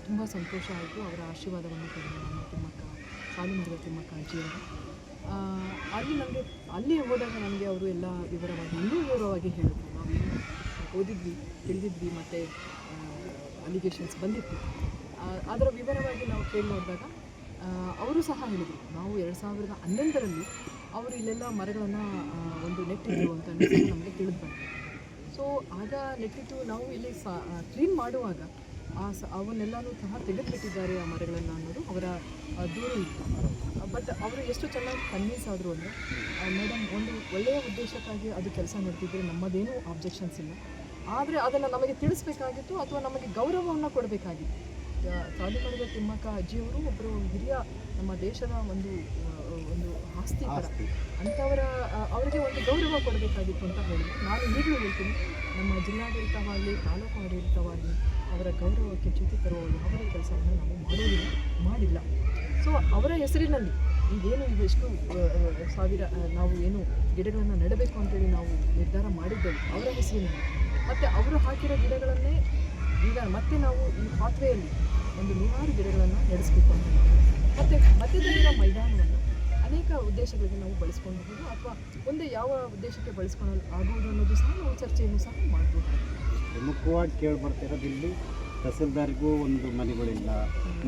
ತುಂಬ ಸಂತೋಷ ಆಯಿತು. ಅವರ ಆಶೀರ್ವಾದವನ್ನು ಪಡೆದು ನಮ್ಮ ತಿಮ್ಮಕ್ಕ ಸಾಲುಮರದ ತಿಮ್ಮಕ್ಕ ಅಜ್ಜಿಯವರು ಅಲ್ಲಿ ಹೋದಾಗ ನನಗೆ ಅವರು ಎಲ್ಲ ವಿವರವಾಗಿ ಇನ್ನೂ ವಿವರವಾಗಿ ಹೇಳಿದ್ರು. ನಾವೇನು ಓದಿದ್ವಿ ತಿಳಿದಿದ್ವಿ ಮತ್ತು ಅಲಿಗೇಷನ್ಸ್ ಬಂದಿತ್ತು, ಅದರ ವಿವರವಾಗಿ ನಾವು ಕೇಳಿ ನೋಡಿದಾಗ ಅವರು ಸಹ ಹೇಳಿದರು, ನಾವು 2011ರಲ್ಲಿ ಅವರು ಇಲ್ಲೆಲ್ಲ ಮರಗಳನ್ನು ಒಂದು ನೆಟ್ಟಿದ್ರು ಅಂತ ನಮಗೆ ತಿಳಿದು ಬಂತು. ಸೊ ಆಗ ನೆಟ್ಟಿದ್ದು ನಾವು ಇಲ್ಲಿ ಕ್ಲೀನ್ ಮಾಡುವಾಗ ಅವನ್ನೆಲ್ಲನೂ ಸಹ ತೆಗೆದುಬಿಟ್ಟಿದ್ದಾರೆ ಆ ಮರಗಳನ್ನು ಅನ್ನೋದು ಅವರ ದೂರು ಇತ್ತು. ಬಟ್ ಅವರು ಎಷ್ಟು ಚೆನ್ನಾಗಿ ಕನ್ವಿನ್ಸ್ ಆದರು ಅಂದರೆ, ಮೇಡಮ್ ಒಂದು ಒಳ್ಳೆಯ ಉದ್ದೇಶಕ್ಕಾಗಿ ಅದು ಕೆಲಸ ನಡೆದಿದ್ದರೆ ನಮ್ಮದೇನೂ ಆಬ್ಜೆಕ್ಷನ್ಸ್ ಇಲ್ಲ, ಆದರೆ ಅದನ್ನು ನಮಗೆ ತಿಳಿಸ್ಬೇಕಾಗಿತ್ತು ಅಥವಾ ನಮಗೆ ಗೌರವವನ್ನು ಕೊಡಬೇಕಾಗಿತ್ತು. ಸಾಲುಮರದ ತಿಮ್ಮಕ್ಕ ಅಜ್ಜಿಯವರು ಒಬ್ಬರು ಹಿರಿಯ ನಮ್ಮ ದೇಶದ ಒಂದು ಆಸ್ತಿ ಥರ, ಅವರಿಗೆ ಒಂದು ಗೌರವ ಕೊಡಬೇಕಾಗಿತ್ತು ಅಂತ ಹೇಳಿದ್ರು. ನಾನು ಈಗಲೂ ಹೇಳ್ತೀನಿ, ನಮ್ಮ ಜಿಲ್ಲಾಡಳಿತವಾಗಿ ತಾಲೂಕು ಆಡಳಿತವಾಗಿ ಅವರ ಗೌರವಕ್ಕೆ ಚ್ಯುತಿ ತರುವ ಯಾವುದೇ ಕೆಲಸವನ್ನು ನಾವು ಮಾಡಿಲ್ಲ. ಸೊ ಅವರ ಹೆಸರಿನಲ್ಲಿ ಈಗೇನು ಇವೆಷ್ಟು ಸಾವಿರ ನಾವು ಏನು ಗಿಡಗಳನ್ನು ನೆಡಬೇಕು ಅಂತೇಳಿ ನಾವು ನಿರ್ಧಾರ ಮಾಡಿದ್ದೇವೆ ಅವರ ಹೆಸರಿನಲ್ಲಿ, ಮತ್ತು ಅವರು ಹಾಕಿರೋ ಗಿಡಗಳನ್ನೇ ಈಗ ಮತ್ತೆ ನಾವು ಈ ಪಾತ್ವೆಯಲ್ಲಿ ಒಂದು 100 ಗಿಡಗಳನ್ನು ನಡೆಸಬೇಕು ಅಂತ ಮತ್ತು ಮಧ್ಯದಲ್ಲಿರೋ ಮೈದಾನವನ್ನು ಅನೇಕ ಉದ್ದೇಶಗಳಿಗೆ ನಾವು ಬಳಸ್ಕೊಳ್ಬಹುದು ಅಥವಾ ಮುಂದೆ ಯಾವ ಉದ್ದೇಶಕ್ಕೆ ಬಳಸ್ಕೊಳ್ಳಲು ಆಗುವುದು ಅನ್ನೋದು ಸಹ ನಾವು ಚರ್ಚೆಯನ್ನು ಸಹ ಮಾಡ್ಬೋದು. ಪ್ರಮುಖವಾಗಿ ಕೇಳಿ ಬರ್ತಿರೋದು, ಇಲ್ಲಿ ತಹಸೀಲ್ದಾರ್ಗೂ ಒಂದು ಮನೆಗಳಿಲ್ಲ.